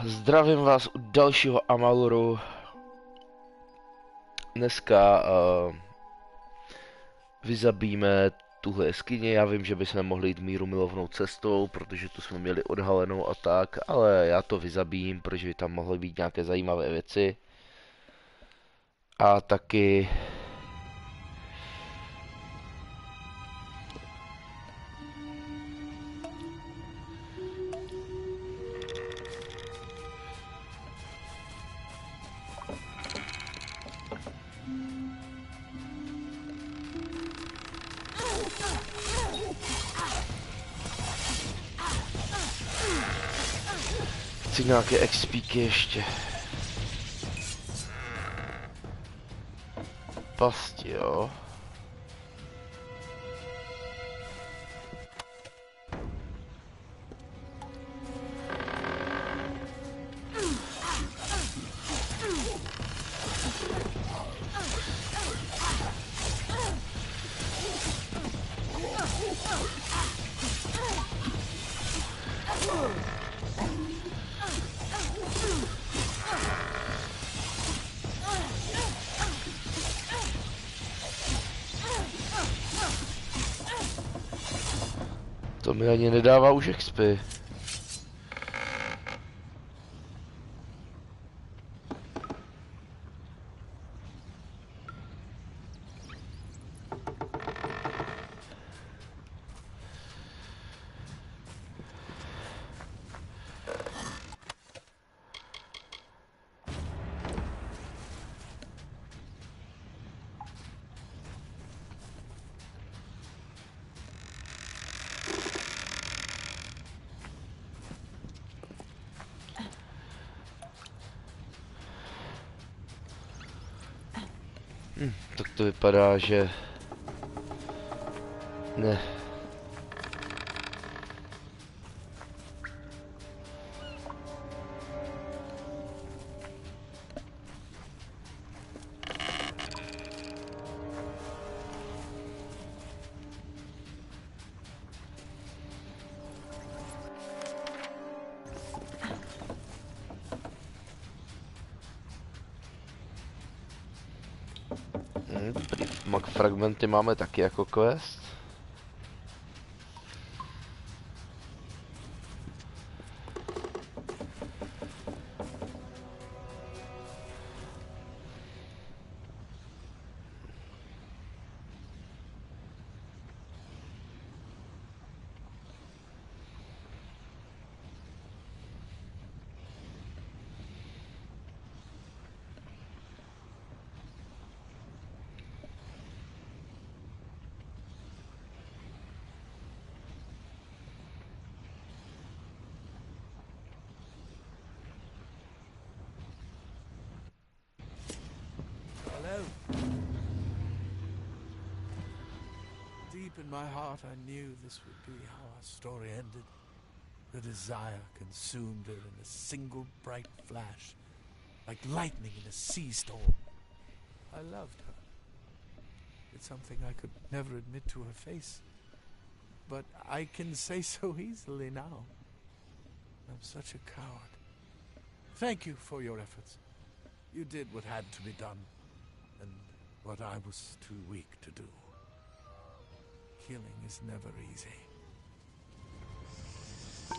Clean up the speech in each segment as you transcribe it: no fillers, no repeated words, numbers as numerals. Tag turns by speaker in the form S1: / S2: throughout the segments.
S1: Zdravím vás u dalšího Amaluru. Dneska vyzabíme tuhle jeskyni. Já vím, že bychom mohli jít míru milovnou cestou, protože tu jsme měli odhalenou a tak, ale já to vyzabím, protože by tam mohly být nějaké zajímavé věci. A taky chci nějaké expíky ještě. Pasti, jo. To mi ani nedává už expy. Tak to vypadá, že ne. Fragmenty máme taky jako quest.
S2: Deep in my heart, I knew this would be how our story ended. The desire consumed her in a single bright flash, like lightning in a sea storm. I loved her. It's something I could never admit to her face, but I can say so easily now. I'm such a coward. Thank you for your efforts. You did what had to be done, and what I was too weak to do. Killing is never easy.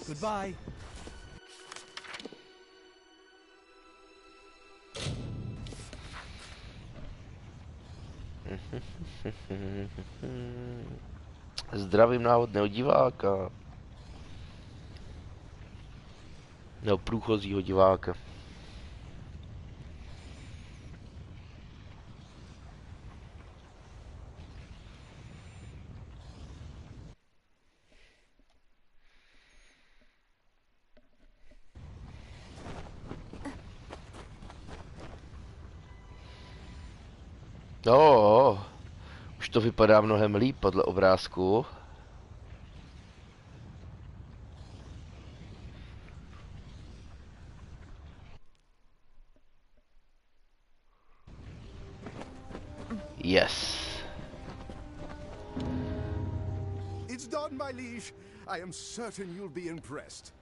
S2: Goodbye.
S1: Zdravím náhodného diváka. Nebo průchozího diváka. Jo, už to vypadá mnohem líp podle obrázku. Yes.
S3: It's done, my liege. I am certain you'll be impressed.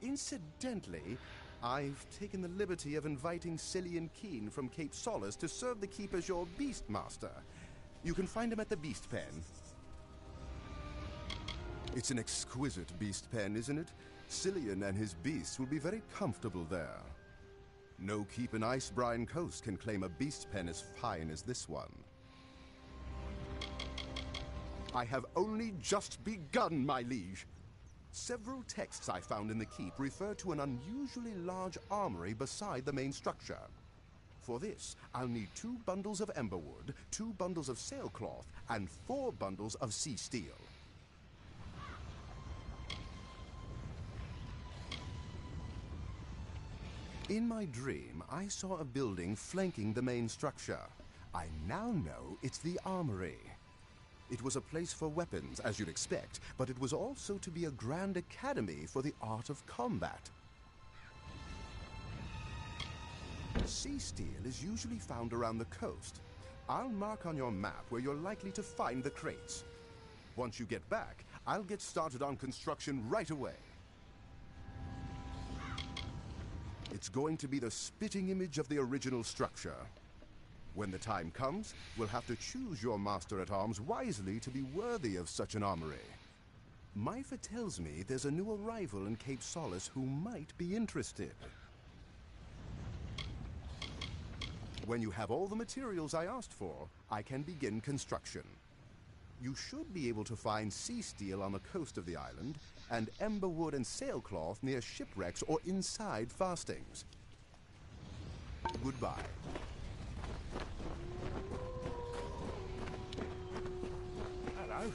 S3: Incidentally, I've taken the liberty of inviting Cillian Keen from Cape Solace to serve the keep as your beast master. You can find him at the beast pen. It's an exquisite beast pen, isn't it? Cillian and his beasts will be very comfortable there. No keep in Icebrine Coast can claim a beast pen as fine as this one. I have only just begun, my liege. Several texts I found in the keep refer to an unusually large armory beside the main structure. For this, I'll need 2 bundles of emberwood, 2 bundles of sailcloth, and 4 bundles of sea steel. In my dream, I saw a building flanking the main structure. I now know it's the armory. It was a place for weapons, as you'd expect, but it was also to be a grand academy for the art of combat. Sea steel is usually found around the coast. I'll mark on your map where you're likely to find the crates. Once you get back, I'll get started on construction right away. It's going to be the spitting image of the original structure. When the time comes, we'll have to choose your master-at-arms wisely to be worthy of such an armory. Myfa tells me there's a new arrival in Cape Solace who might be interested. When you have all the materials I asked for, I can begin construction. You should be able to find sea steel on the coast of the island, and emberwood and sailcloth near shipwrecks or inside fastings. Goodbye.
S2: Hello.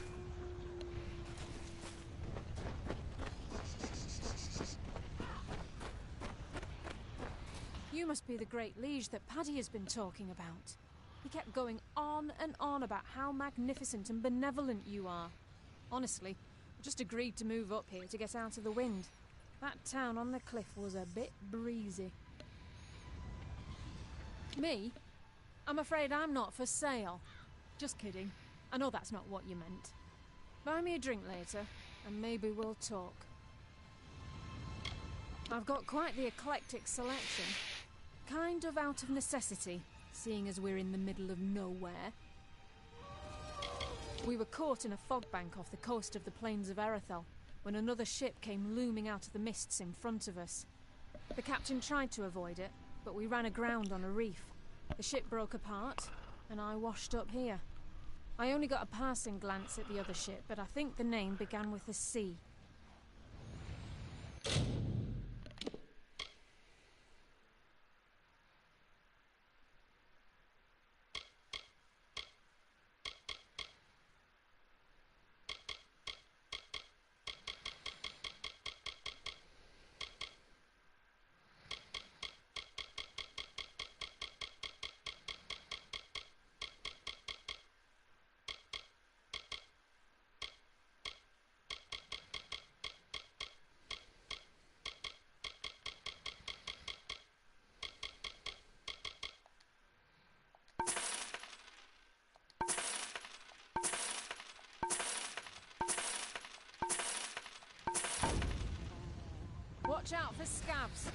S4: You must be the great liege that Paddy has been talking about. He kept going on and on about how magnificent and benevolent you are. Honestly, I just agreed to move up here to get out of the wind. That town on the cliff was a bit breezy. Me? I'm afraid I'm not for sale. Just kidding. I know that's not what you meant. Buy me a drink later, and maybe we'll talk. I've got quite the eclectic selection. Kind of out of necessity, seeing as we're in the middle of nowhere. We were caught in a fog bank off the coast of the plains of Erethel, when another ship came looming out of the mists in front of us. The captain tried to avoid it, but we ran aground on a reef. The ship broke apart, and I washed up here. I only got a passing glance at the other ship, but I think the name began with a C. Watch out for scabs.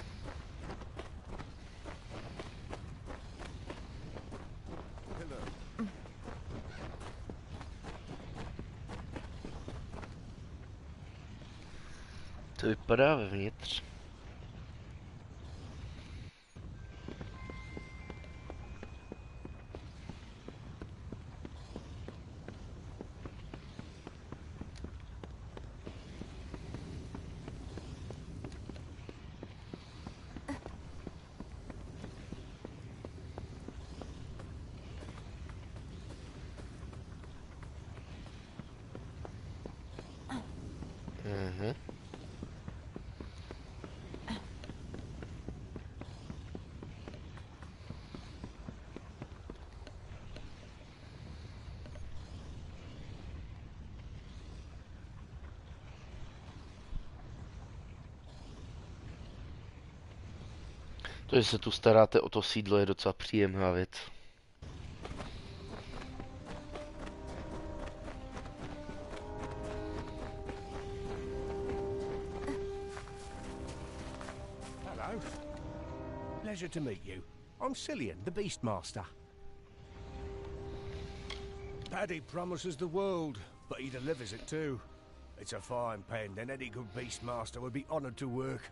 S3: Hello.
S1: To vypadá vevnitř. Mhm. To, že se tu staráte o to sídlo, je docela příjemná věc.
S2: Hello.
S5: Pleasure to meet you. I'm Cillian, the Beastmaster. Paddy promises the world, but he delivers it too. It's a fine pen, and any good Beastmaster would be honoured to work.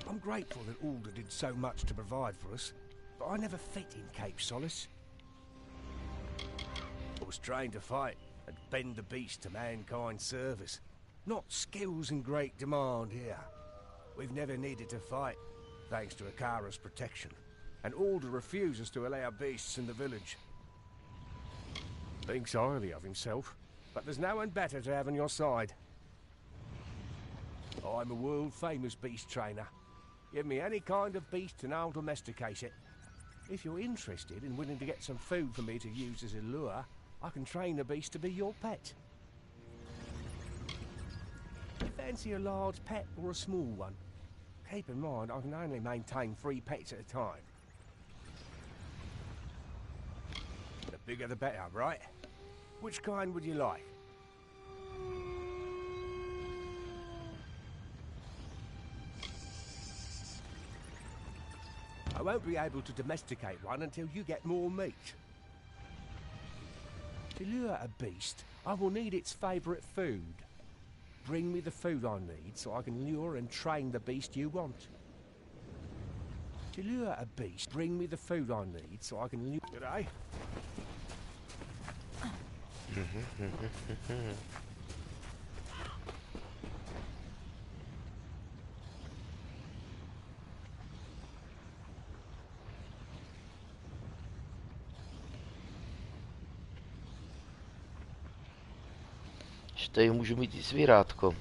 S5: I'm grateful that Alder did so much to provide for us, but I never fit in Cape Solace. I was trained to fight and bend the beast to mankind's service. Not skills in great demand here. We've never needed to fight, thanks to Akara's protection, and Alder refuses to allow beasts in the village. Thinks highly of himself, but there's no one better to have on your side. I'm a world-famous beast trainer. Give me any kind of beast and I'll domesticate it. If you're interested and willing to get some food for me to use as a lure, I can train the beast to be your pet. You fancy a large pet or a small one? Keep in mind, I can only maintain 3 pets at a time. The bigger the better, right? Which kind would you like? I won't be able to domesticate one until you get more meat. To lure a beast, I will need its favourite food. Bring me the food I need so I can lure and train the beast you want. To lure a beast, bring me the food I need so I can lure... G'day.
S1: Že tady můžu mít i zvěrátko.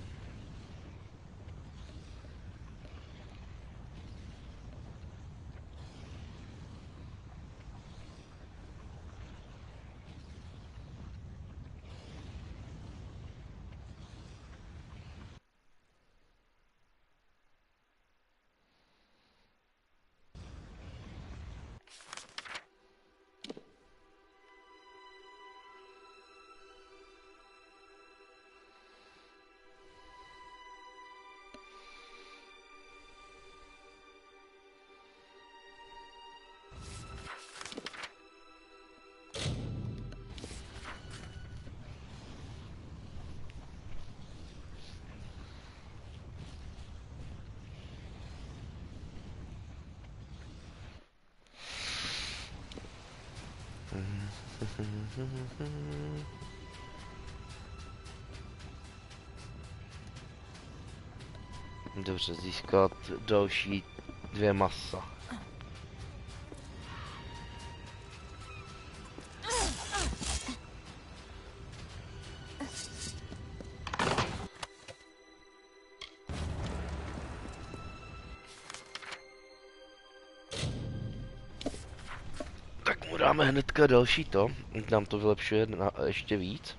S1: Dobře, získat další 2 masa. Tak mu dáme hnedka další to, nám to vylepšuje na ještě víc.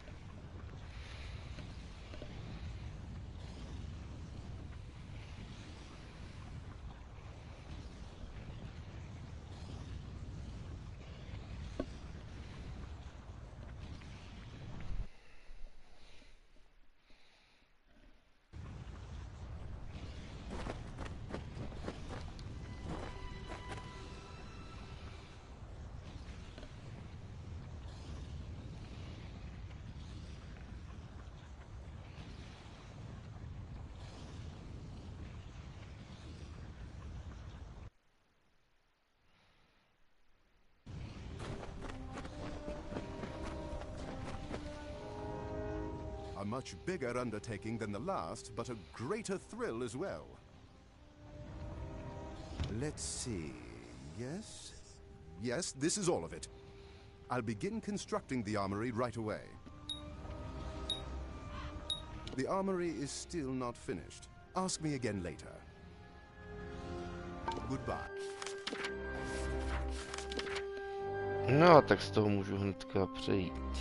S3: A much bigger undertaking than the last, but a greater thrill as well. Let's see. Yes? Yes, this is all of it. I'll begin constructing the armory right away. The armory is still not finished. Ask me again later. Goodbye.
S1: No, tak z toho můžu hnedka přejít.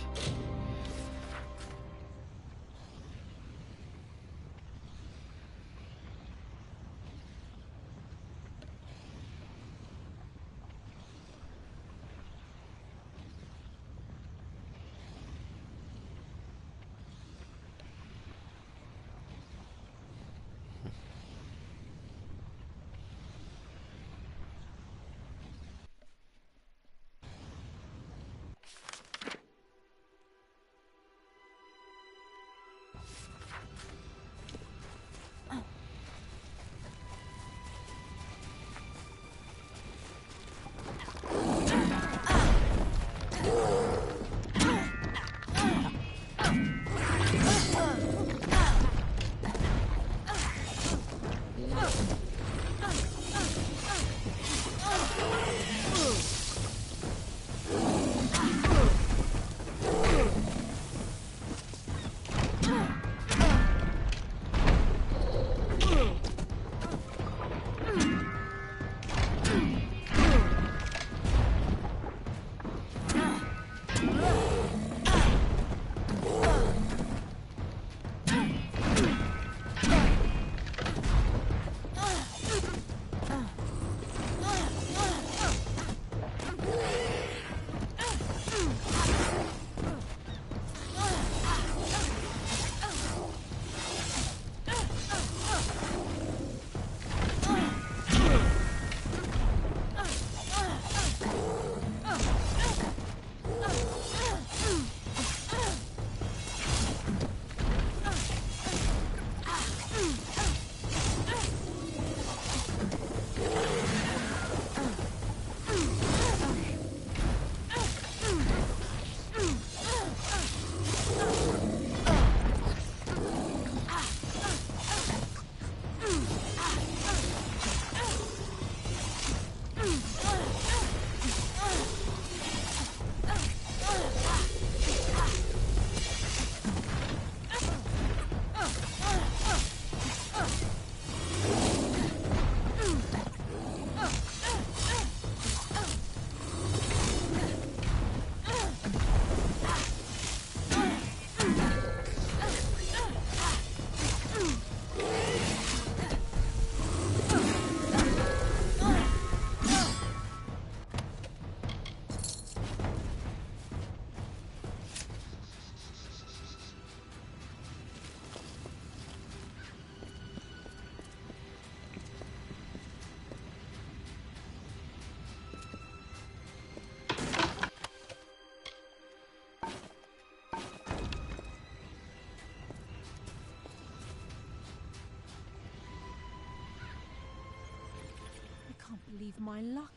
S4: can't believe my luck.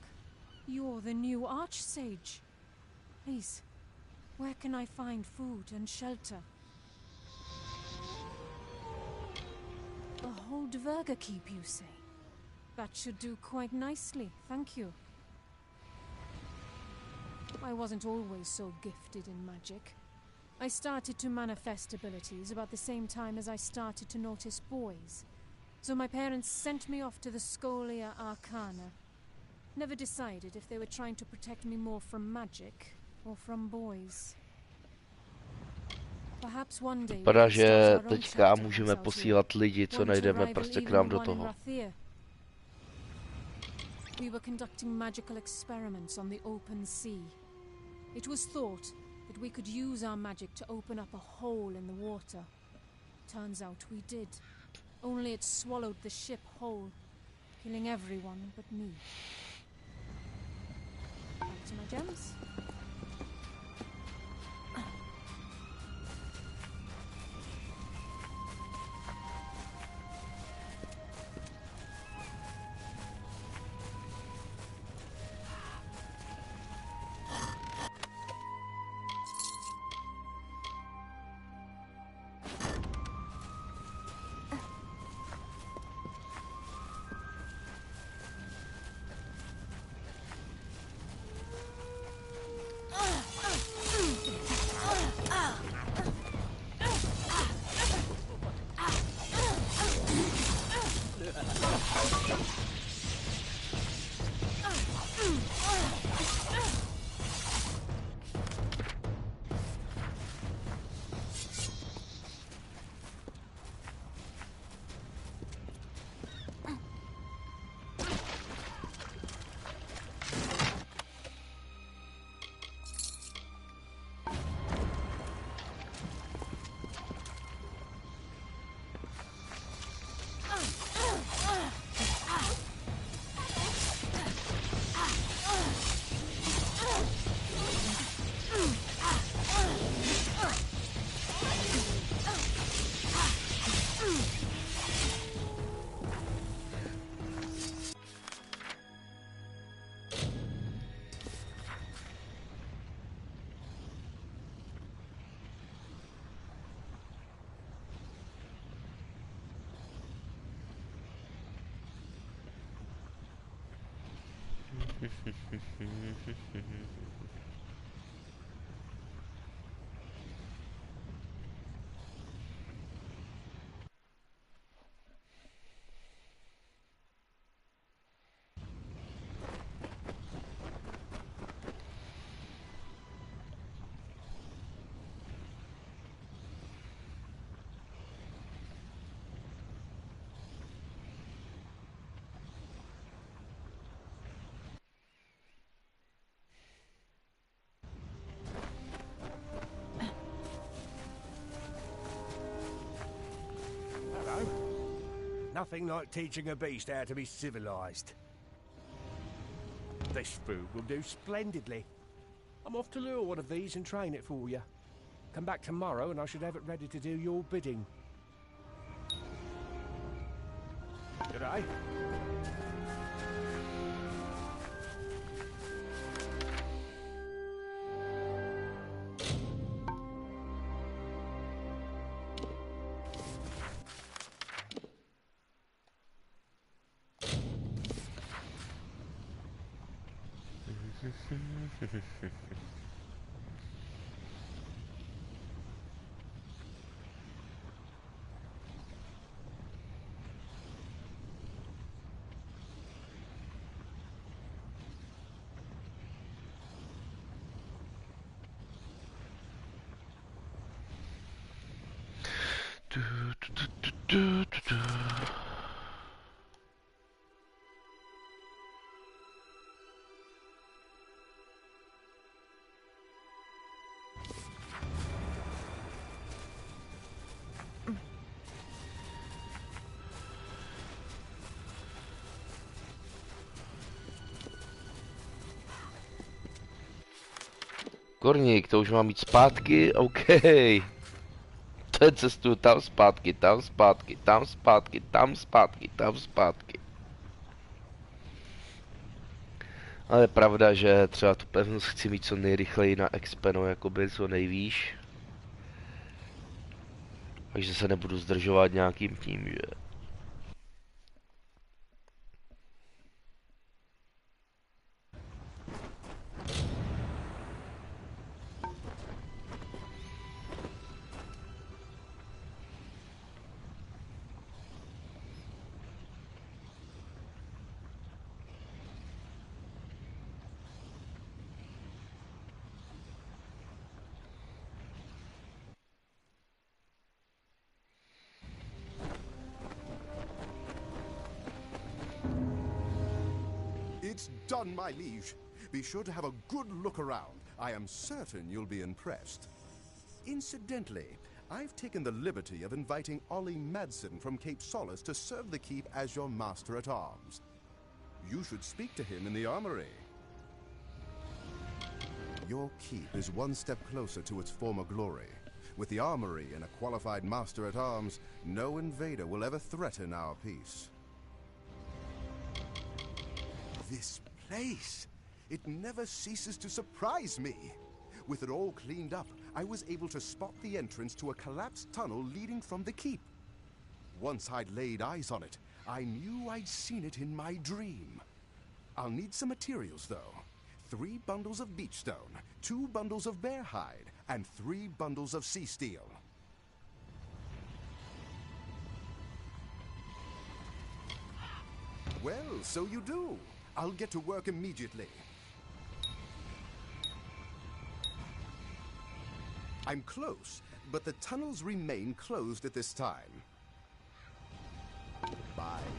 S4: You're the new Archsage. Please, where can I find food and shelter? A whole Dverga keep, you say? That should do quite nicely, thank you. I wasn't always so gifted in magic. I started to manifest abilities about the same time as I started to notice boys. So my parents sent me off to the Scholia Arcana. Never decided if they were trying to protect me more from magic or from boys. Perhaps one day we
S1: Vypadá,
S4: can start
S1: že
S4: our own
S1: teďka
S4: shelter
S1: můžeme
S4: house out
S1: posílat
S4: here.
S1: lidi, co
S4: One to
S1: najdeme
S4: rival
S1: prostě k
S4: even
S1: nám
S4: the
S1: do
S4: one in
S1: toho.
S4: Rathir. We were conducting magical experiments on the open sea. It was thought that we could use our magic to open up a hole in the water. Turns out we did. Only it swallowed the ship whole, killing everyone but me. Back to my gems.
S5: Nothing like teaching a beast how to be civilized. This food will do splendidly. I'm off to lure one of these and train it for you. Come back tomorrow and I should have it ready to do your bidding. Good day.
S1: Korník, to už mám jít zpátky, OK. To je cestu tam zpátky, tam zpátky, tam zpátky, tam zpátky, tam zpátky. Ale je pravda, že třeba tu pevnost chci mít co nejrychleji na expeno, jakoby co nejvýš. Takže se nebudu zdržovat nějakým tím, že...
S3: It's done, my liege. Be sure to have a good look around. I am certain you'll be impressed. Incidentally, I've taken the liberty of inviting Ollie Madsen from Cape Solace to serve the keep as your master-at-arms. You should speak to him in the armory. Your keep is one step closer to its former glory. With the armory and a qualified master-at-arms, no invader will ever threaten our peace. This place! It never ceases to surprise me! With it all cleaned up, I was able to spot the entrance to a collapsed tunnel leading from the keep. Once I'd laid eyes on it, I knew I'd seen it in my dream. I'll need some materials, though. 3 bundles of beach stone, 2 bundles of bear hide, and 3 bundles of sea steel. Well, so you do. I'll get to work immediately. I'm close, but the tunnels remain closed at this time. Bye.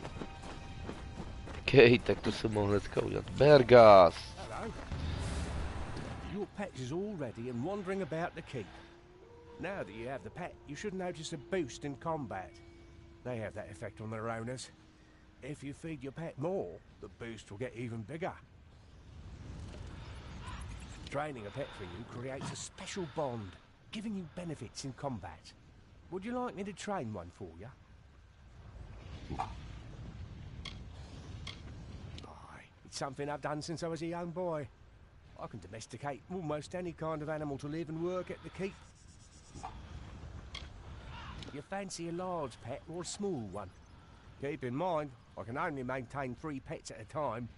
S1: Okej, tak to jsem mohl hnedka udělat. Bergas!
S5: Hello. Your pet is all ready and wandering about the keep. Now that you have the pet, you should notice a boost in combat. They have that effect on their owners. If you feed your pet more, the boost will get even bigger. Training a pet for you creates a special bond, giving you benefits in combat. Would you like me to train one for you? Aye, it's something I've done since I was a young boy. I can domesticate almost any kind of animal to live and work at the keep. You fancy a large pet or a small one? Keep in mind, I can only maintain 3 pets at a time.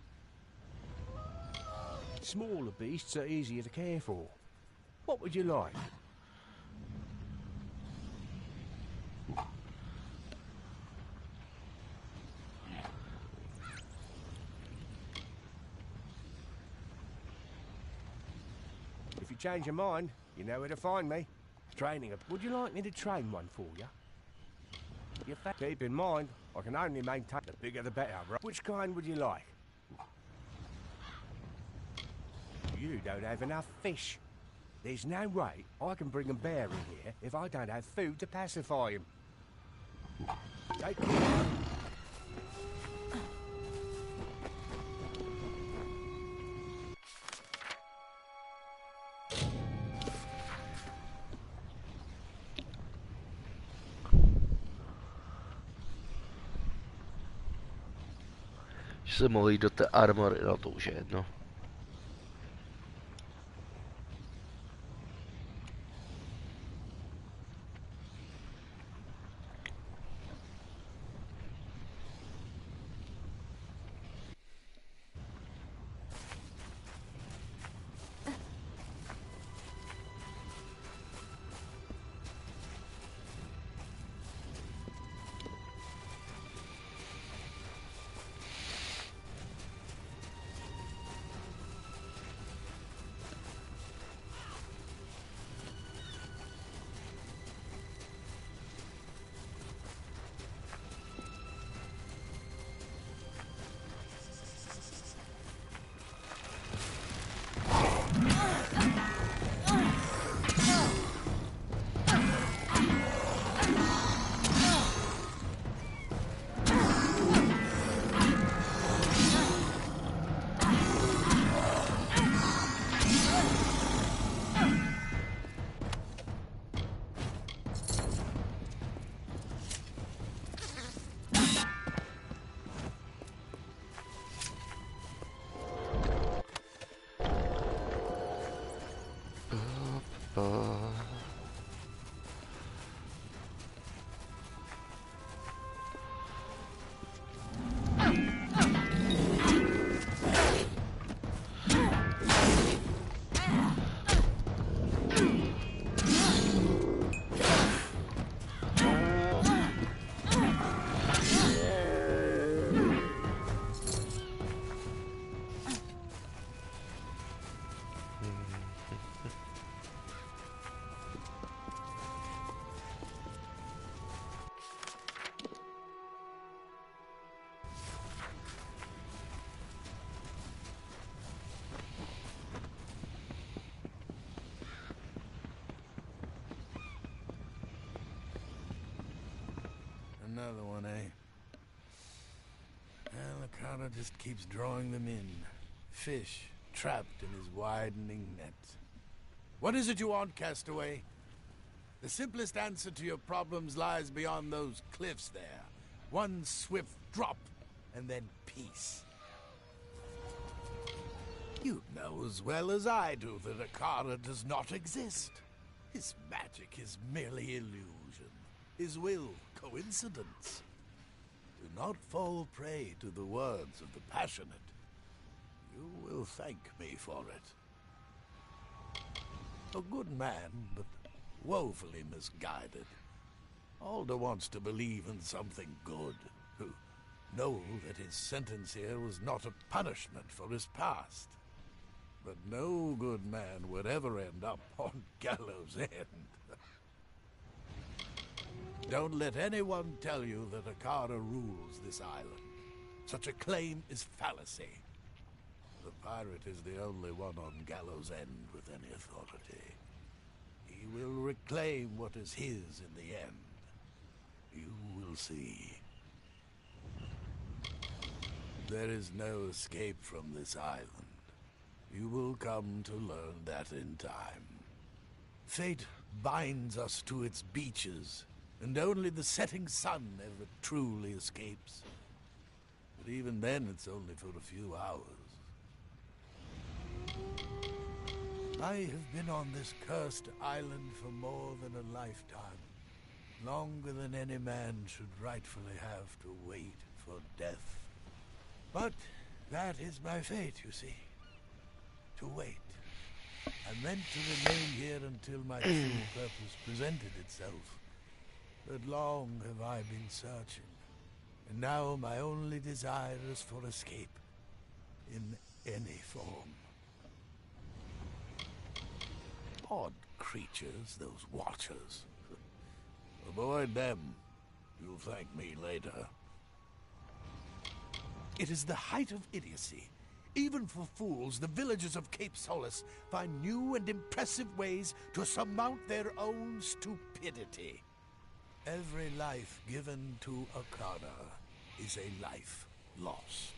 S5: Smaller beasts are easier to care for. What would you like? If you change your mind, you know where to find me. Training a... Would you like me to train one for you? Keep in mind, I can only maintain... The bigger the better, right? Which kind would you like? You don't have enough fish. There's no way I can bring a bear in here if I don't have food to pacify him. Take care.
S1: Že se mohl jít do té armory, no to už je jedno.
S2: Akana just keeps drawing them in. Fish trapped in his widening net. What is it you want, Castaway? The simplest answer to your problems lies beyond those cliffs there. One swift drop, and then peace. You know as well as I do that Akara does not exist. His magic is merely illusion. His will, coincidence. Do not fall prey to the words of the passionate. You will thank me for it. A good man, but woefully misguided. Alder wants to believe in something good, to know that his sentence here was not a punishment for his past. But no good man would ever end up on gallows' end. Don't let anyone tell you that Akara rules this island. Such a claim is fallacy. The pirate is the only one on gallows' end with any authority. He will reclaim what is his in the end. You will see. There is no escape from this island. You will come to learn that in time. Fate binds us to its beaches, and only the setting sun ever truly escapes. But even then, it's only for a few hours. I have been on this cursed island for more than a lifetime. Longer than any man should rightfully have to wait for death. But that is my fate, you see. To wait. I meant to remain here until my true purpose presented itself. But long have I been searching. And now my only desire is for escape. In any form. Odd creatures, those watchers. Avoid them. You'll thank me later. It is the height of idiocy. Even for fools, the villagers of Cape Solace find new and impressive ways to surmount their own stupidity. Every life given to Akana is a life lost.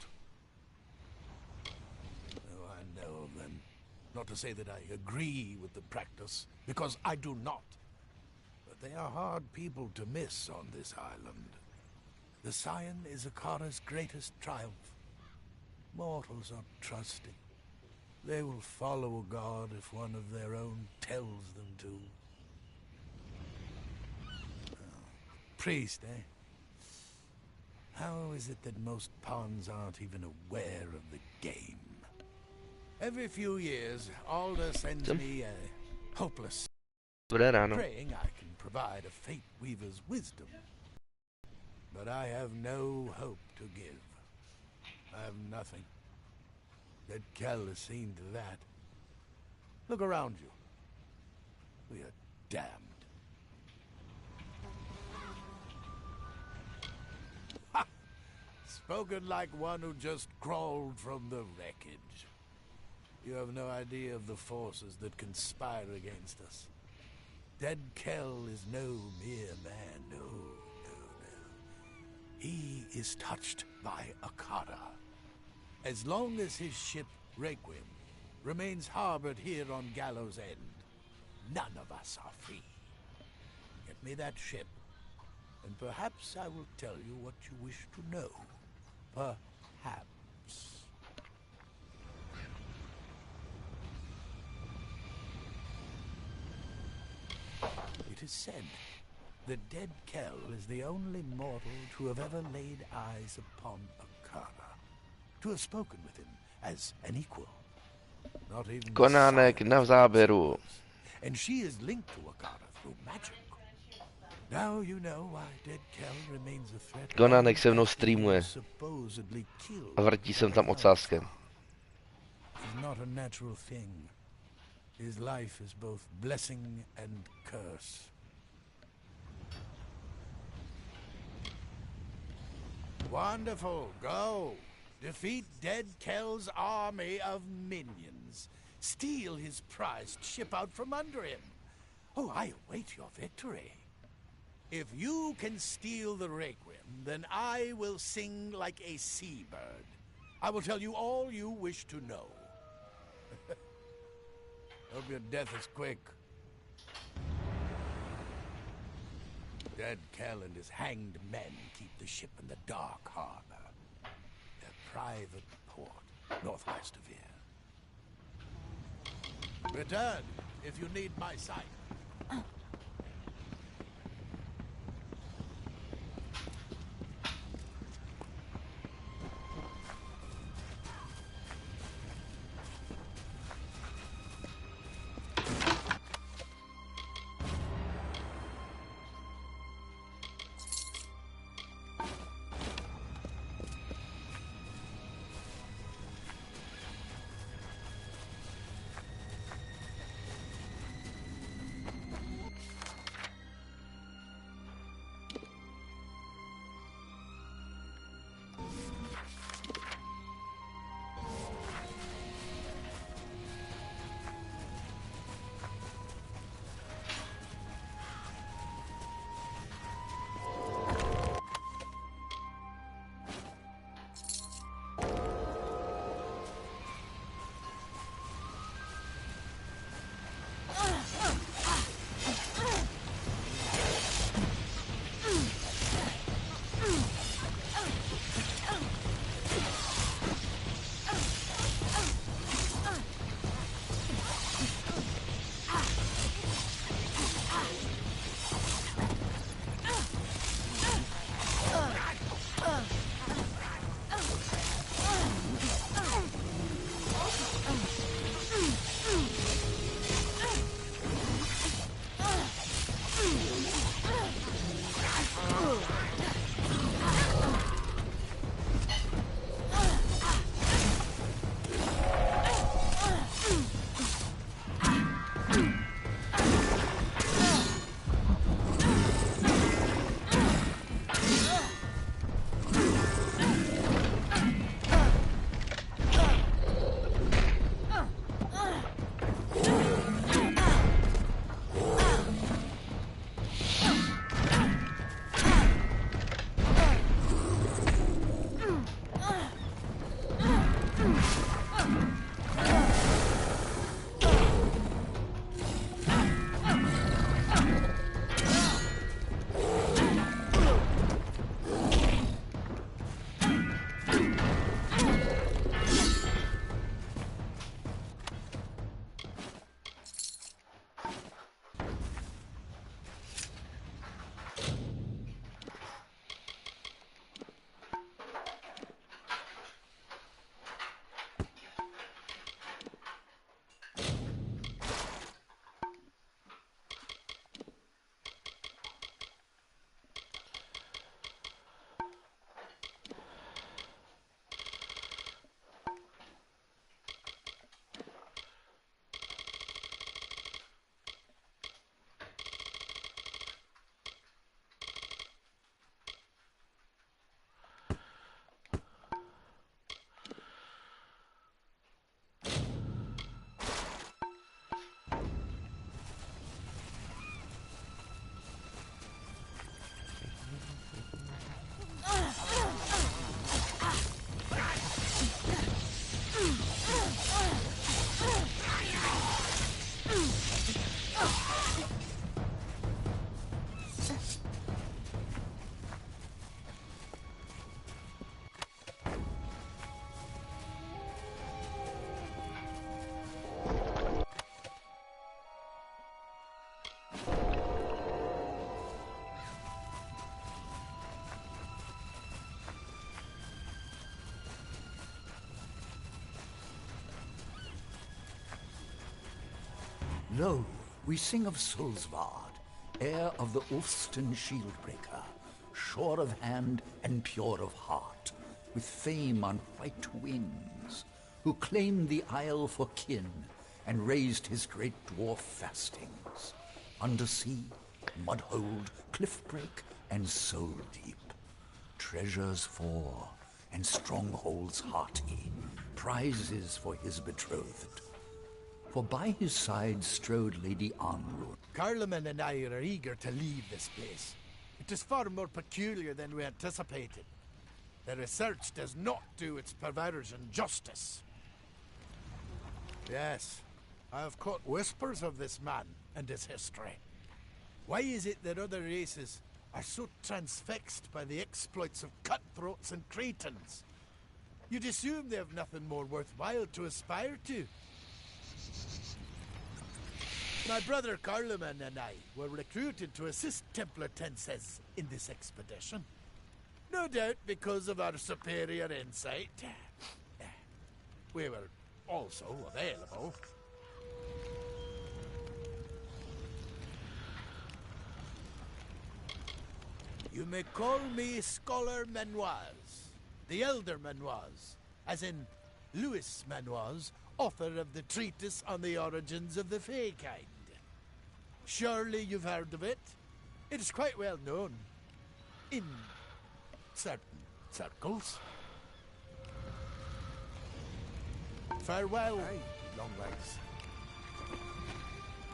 S2: Oh, I know of them. Not to say that I agree with the practice, because I do not. But they are hard people to miss on this island. The Scion is Akara's greatest triumph. Mortals are trusting. They will follow a god if one of their own tells them to. Priest, eh? How is it that most pawns aren't even aware of the game? Every few years, Alder sends me a hopeless,
S1: Dobré ráno.
S2: praying I can provide a fate weaver's wisdom. But I have no hope to give. I have nothing. That Kell has seen to that. Look around you. We are damned. Ha! Spoken like one who just crawled from the wreckage. You have no idea of the forces that conspire against us. Dead Kell is no mere man, no. He is touched by Akara. As long as his ship, Requiem, remains harbored here on Gallows End, none of us are free. Get me that ship, and perhaps I will tell you what you wish to know. Perhaps. It is said that dead Kell is the only mortal to have ever laid eyes upon Akara, to have spoken with him as an equal. Not even
S1: Konánek na záběru.
S2: and she is linked to Akara through magic. Now you know why dead Kell remains a threat.
S1: Konánek se mnou streamuje
S2: Supposedly killed.
S1: a vrtí jsem tam ocáskem.
S2: Is not a natural thing. His life is both blessing and curse. Wonderful. Go. Defeat dead Kell's army of minions. Steal his prized ship out from under him. Oh, I await your victory. If you can steal the Requiem, then I will sing like a seabird. I will tell you all you wish to know. Hope your death is quick. Dead Kell and his hanged men keep the ship in the Dark Harbor, their private port northwest of here. Return if you need my sight.
S6: Lo, we sing of Solsvard, heir of the Ulfston Shieldbreaker, sure of hand and pure of heart, with fame on white wings, who claimed the isle for kin and raised his great dwarf fastings. Undersea, mudhold, cliffbreak, and soul deep. Treasures for, and strongholds hearty, prizes for his betrothed. For by his side strode Lady Amalur.
S2: Carloman and I are eager to leave this place. It is far more peculiar than we anticipated. The research does not do its perversion justice. Yes, I have caught whispers of this man and his history. Why is it that other races are so transfixed by the exploits of cutthroats and cretins? You'd assume they have nothing more worthwhile to aspire to. My brother Carloman and I were recruited to assist Templar Tenses in this expedition. No doubt because of our superior insight. We were also available. You may call me Scholar Manoise, the Elder Manoise, as in Louis Manoise, author of the treatise on the origins of the Fey kind. Surely you've heard of it. It is quite well known in certain circles. Farewell.
S7: Hey, Longlegs.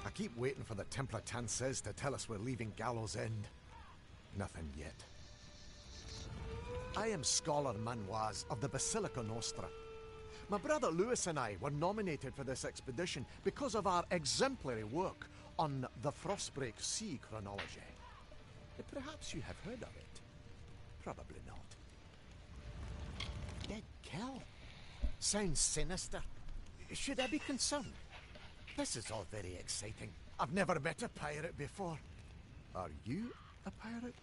S7: I keep waiting for the Templar Tanses to tell us we're leaving Gallows End. Nothing yet. I am Scholar Manoise of the Basilica Nostra. My brother Lewis and I were nominated for this expedition because of our exemplary work on the Frostbreak Sea chronology. Perhaps you have heard of it. Probably not. Dead cow. Sounds sinister. Should I be concerned? This is all very exciting. I've never met a pirate before. Are you a pirate?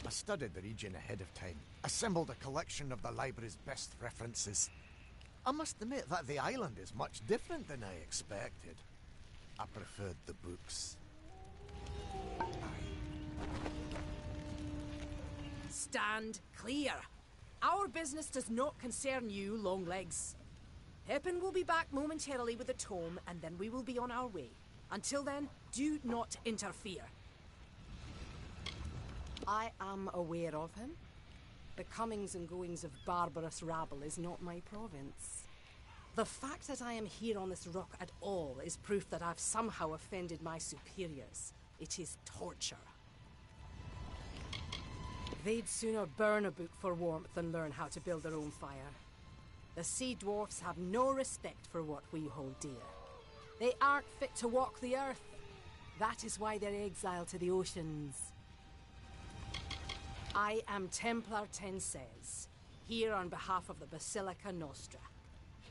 S7: I studied the region ahead of time, assembled a collection of the library's best references. I must admit that the island is much different than I expected. I preferred the books.
S8: Stand clear. Our business does not concern you, Longlegs. Pepin will be back momentarily with the tome, and then we will be on our way. Until then, do not interfere. I am aware of him. The comings and goings of barbarous rabble is not my province. The fact that I am here on this rock at all is proof that I've somehow offended my superiors. It is torture. They'd sooner burn a book for warmth than learn how to build their own fire. The sea dwarfs have no respect for what we hold dear. They aren't fit to walk the earth. That is why they're exiled to the oceans. I am Templar Tenses, here on behalf of the Basilica Nostra.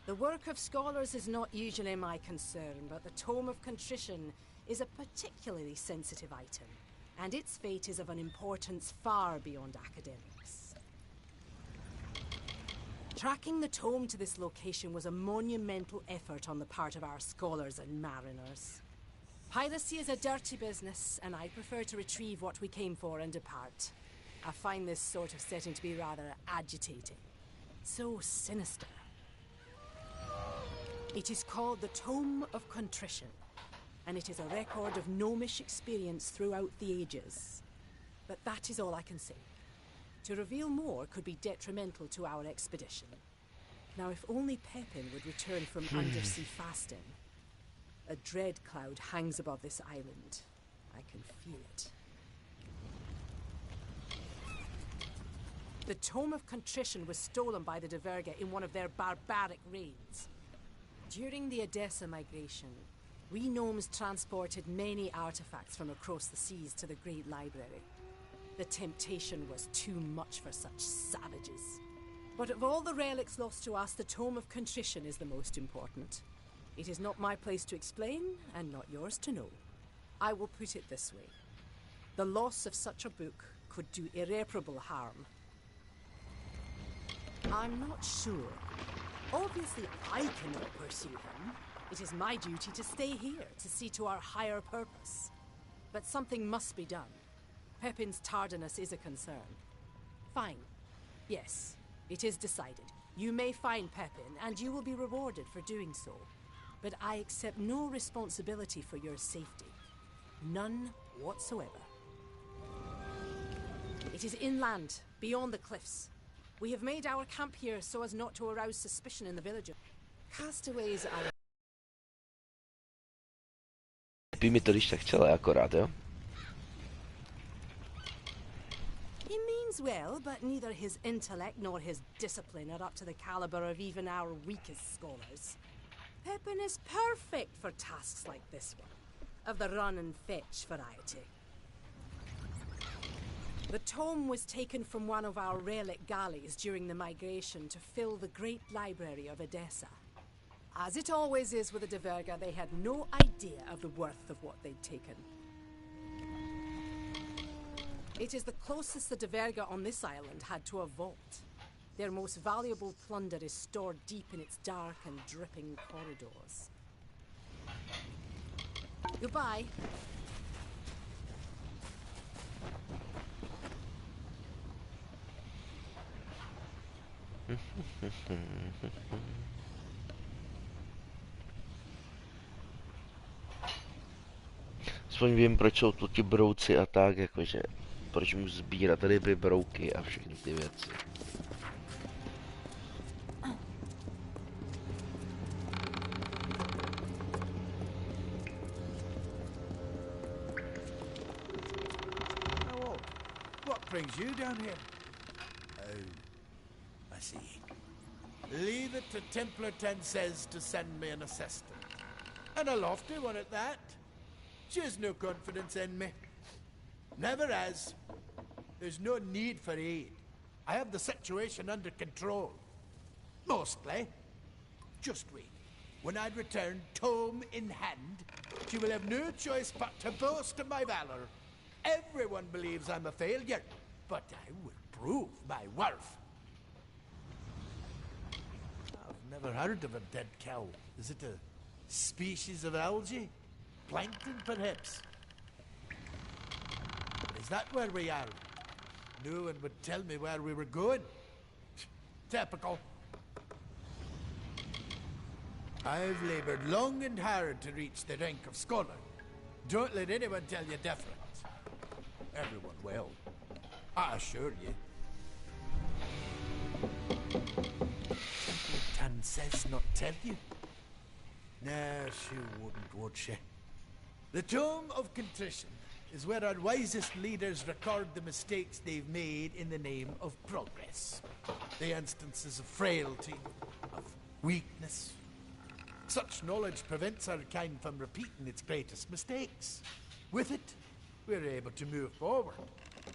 S8: The work of scholars is not usually my concern, but the Tome of Contrition is a particularly sensitive item, and its fate is of an importance far beyond academics. Tracking the tome to this location was a monumental effort on the part of our scholars and mariners. Piracy is a dirty business, and I prefer to retrieve what we came for and depart. I find this sort of setting to be rather agitating. So sinister. It is called the Tome of Contrition, and it is a record of gnomish experience throughout the ages. But that is all I can say. To reveal more could be detrimental to our expedition. Now, if only Pepin would return from undersea fasting. A dread cloud hangs above this island. I can feel it. The Tome of Contrition was stolen by the Diverga in one of their barbaric raids. During the Edessa migration, we gnomes transported many artifacts from across the seas to the Great Library. The temptation was too much for such savages. But of all the relics lost to us, the Tome of Contrition is the most important. It is not my place to explain, and not yours to know. I will put it this way. The loss of such a book could do irreparable harm. I'm not sure. Obviously, I cannot pursue him. It is my duty to stay here, to see to our higher purpose. But something must be done. Pepin's tardiness is a concern. Fine. Yes, it is decided. You may find Pepin, and you will be rewarded for doing so. But I accept no responsibility for your safety. None whatsoever. It is inland, beyond the cliffs. We have made our camp here so as not to arouse suspicion in the village. Castaways are...
S1: By mi to když tak celé akorát, jo?
S8: as well, but neither his intellect nor his discipline are up to the caliber of even our weakest scholars. Pippin is perfect for tasks like this one, of the run and fetch variety. The tome was taken from one of our relic galleys during the migration to fill the great library of Edessa. As it always is with the Diverga, they had no idea of the worth of what they'd taken. It is the closest the Diverga on this island had to a vault. Their most valuable plunder is stored deep in its dark and dripping corridors. Goodbye.
S1: Aspoň vím, proč jsou tu ti brouci a tak, jakože proč můžu sbírat ryby, brouky a všechny ty věci.
S2: What brings you down here? Oh, I see. Leave it to Templar 10 says to send me an assistant. And a lofty one at that. She has no confidence in me. Never has. There's no need for aid. I have the situation under control. Mostly. Just wait. When I return, tome in hand, she will have no choice but to boast of my valor. Everyone believes I'm a failure, but I will prove my worth. I've never heard of a dead cow. Is it a species of algae? Plankton, perhaps? Is that where we are? No one would tell me where we were going. Typical. I've laboured long and hard to reach the rank of scholar. Don't let anyone tell you different. Everyone will. I assure you. Tan says not tell you. No, she wouldn't, would she? The Tome of Contrition is where our wisest leaders record the mistakes they've made in the name of progress. The instances of frailty, of weakness. Such knowledge prevents our kind from repeating its greatest mistakes. With it, we're able to move forward,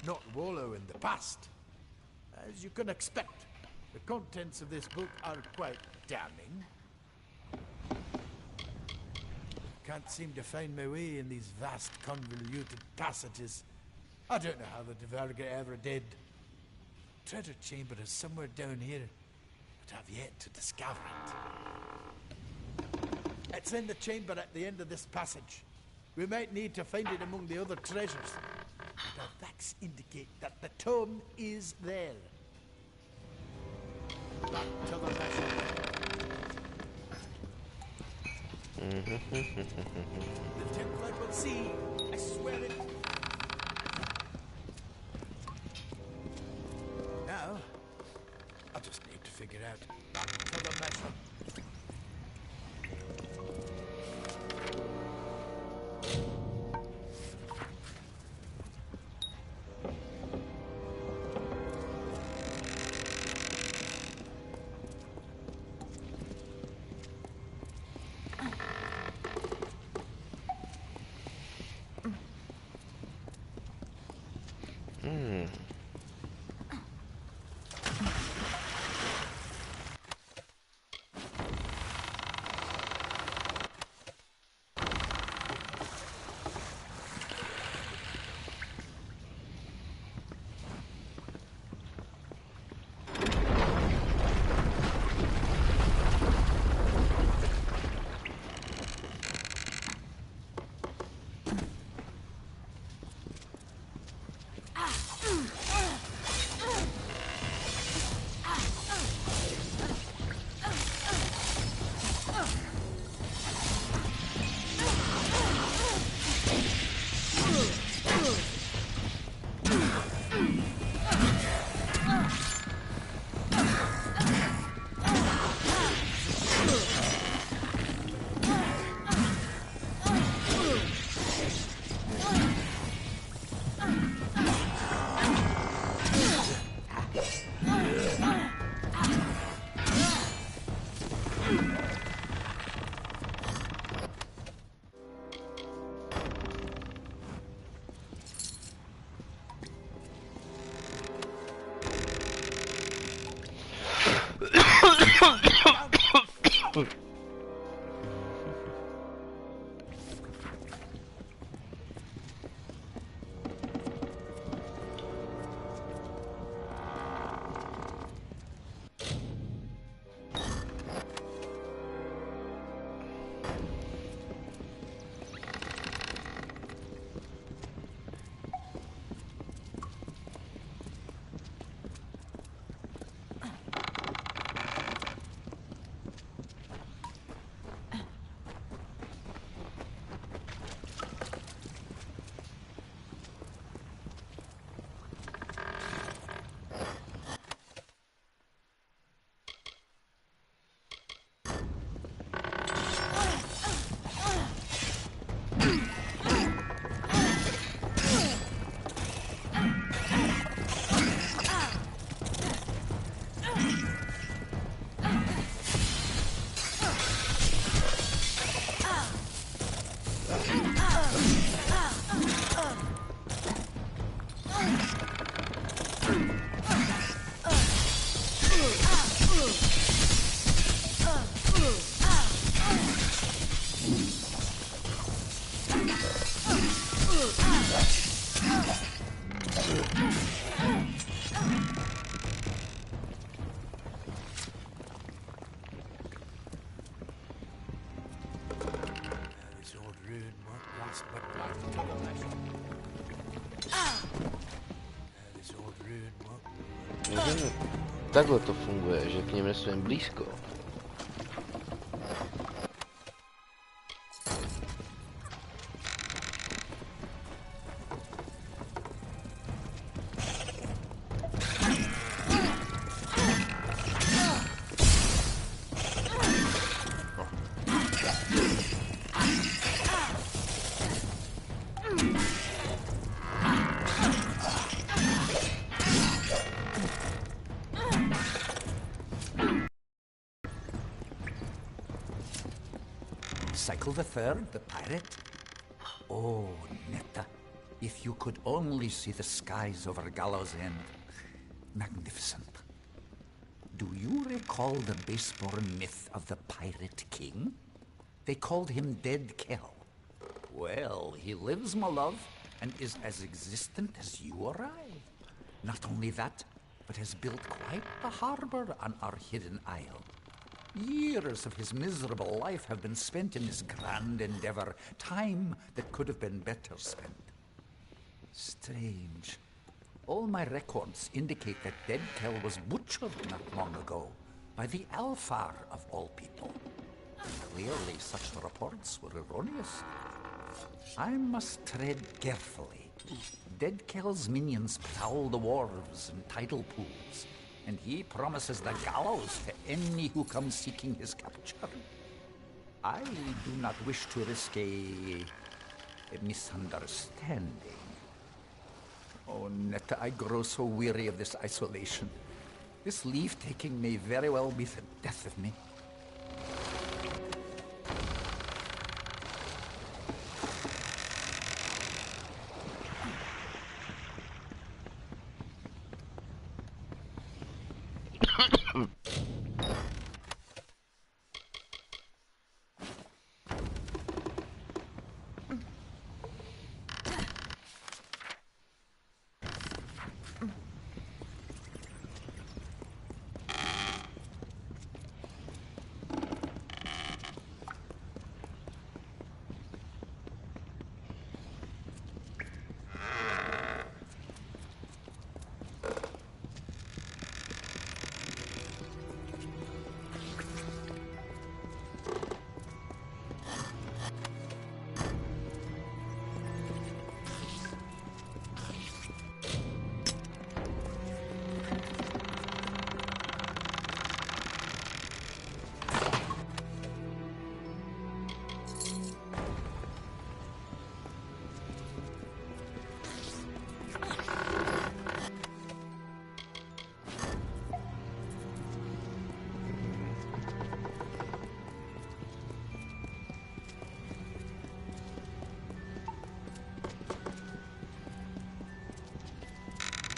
S2: not wallow in the past. As you can expect, the contents of this book are quite damning. Can't seem to find my way in these vast, convoluted passages. I don't know how the Diverga ever did. Treasure chamber is somewhere down here, but I've yet to discover it. It's in the chamber at the end of this passage. We might need to find it among the other treasures. The facts indicate that the tome is there. Back to the vessel. The Templar will see. I swear it. Now, I'll just need to figure out back to the vessel.
S1: Takhle to funguje, že k něm nesmím blízko.
S6: Cycle the Third, the pirate? Oh, Netta, if you could only see the skies over Gallows End. Magnificent. Do you recall the base-born myth of the Pirate King? They called him Dead Kell. Well, he lives, my love, and is as existent as you or I. Not only that, but has built quite the harbor on our hidden isle. Years of his miserable life have been spent in this grand endeavor, time that could have been better spent. Strange. All my records indicate that Dead Kell was butchered not long ago by the Alfar of all people. Clearly, such reports were erroneous. I must tread carefully. Dead Kell's minions prowl the wharves and tidal pools, and he promises the gallows to any who come seeking his capture. I do not wish to risk a misunderstanding. Oh, Netta, I grow so weary of this isolation. This leave-taking may very well be the death of me.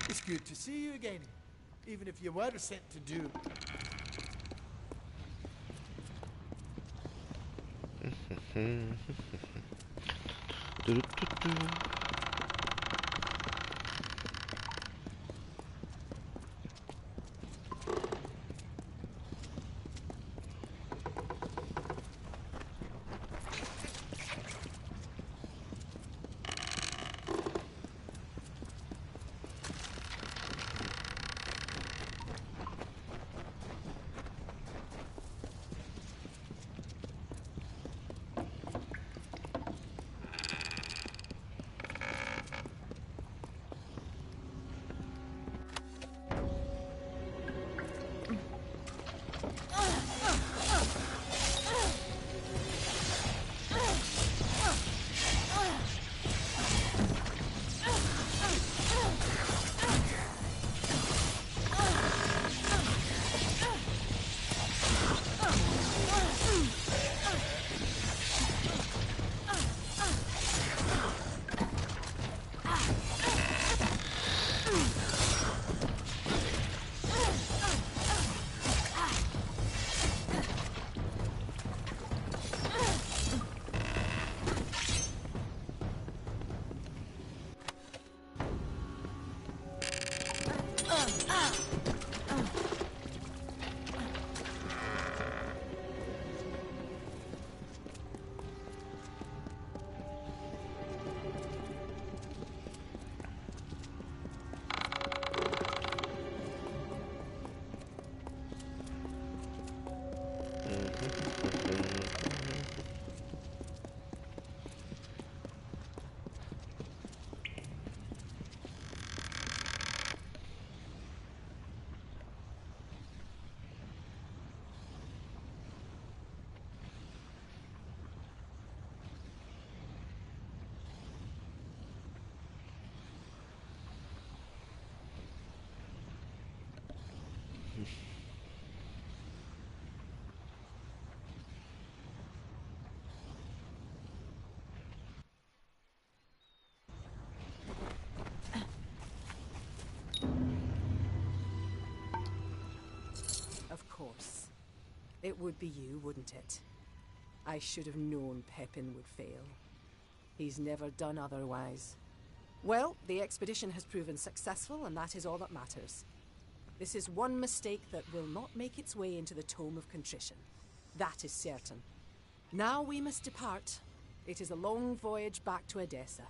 S2: It's good to see you again, even if you were sent to do.
S8: Of course. It would be you, wouldn't it? I should have known Pepin would fail. He's never done otherwise. Well, the expedition has proven successful, and that is all that matters. This is one mistake that will not make its way into the Tome of Contrition. That is certain. Now we must depart. It is a long voyage back to Edessa.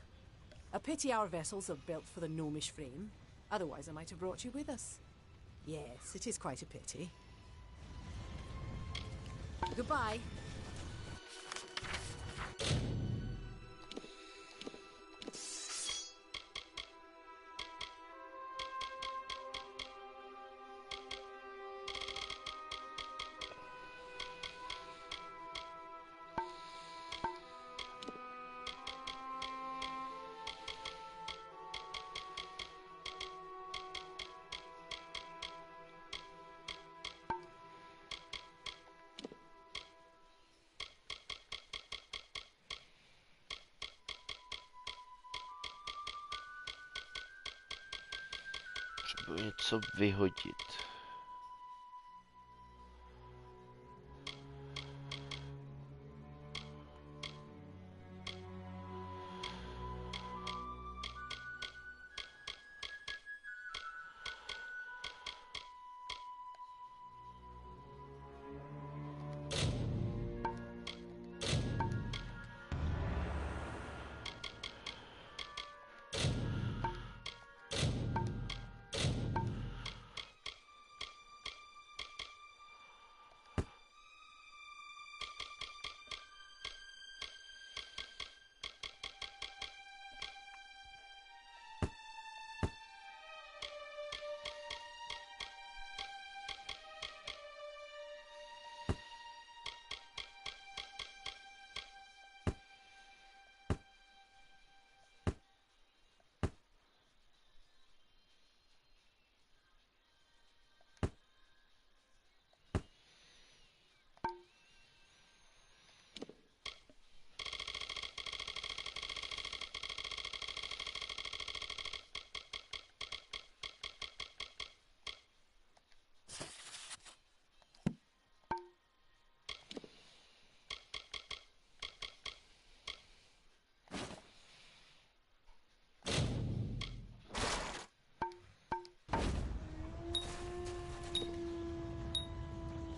S8: A pity our vessels are built for the gnomish frame. Otherwise I might have brought you with us. Yes, it is quite a pity. Goodbye.
S1: Potřebuji něco vyhodit.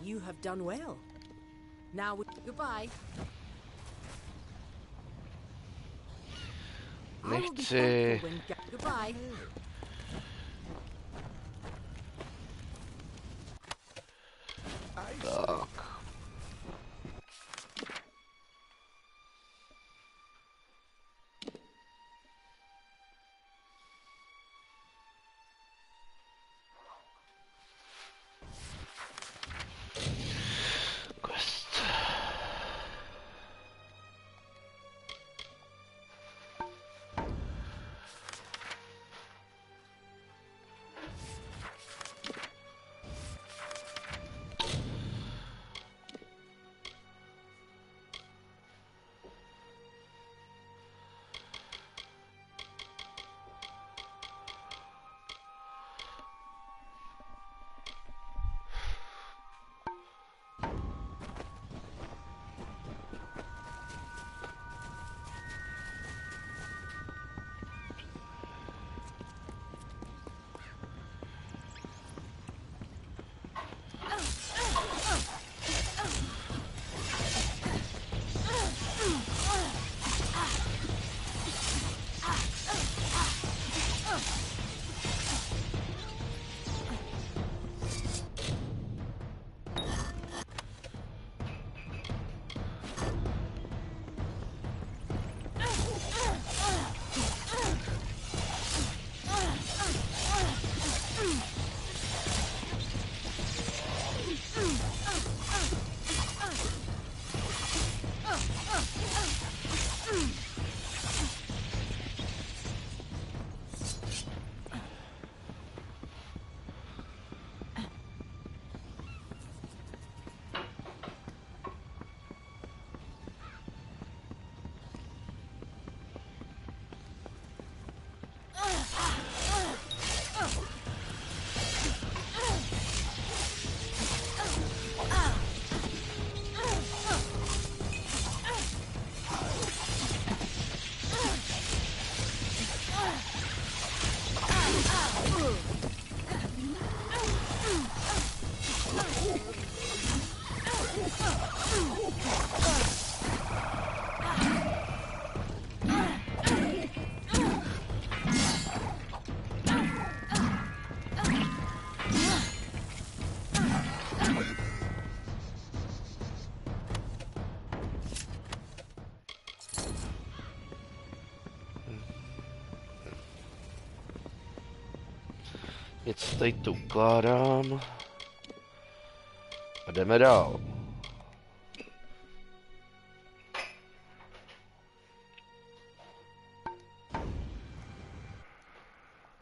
S8: You have done well. Now, goodbye. I will be
S1: Nechci.
S8: thankful when goodbye.
S1: Tak. Quest. Teď tady to ukládám. A jdeme dál.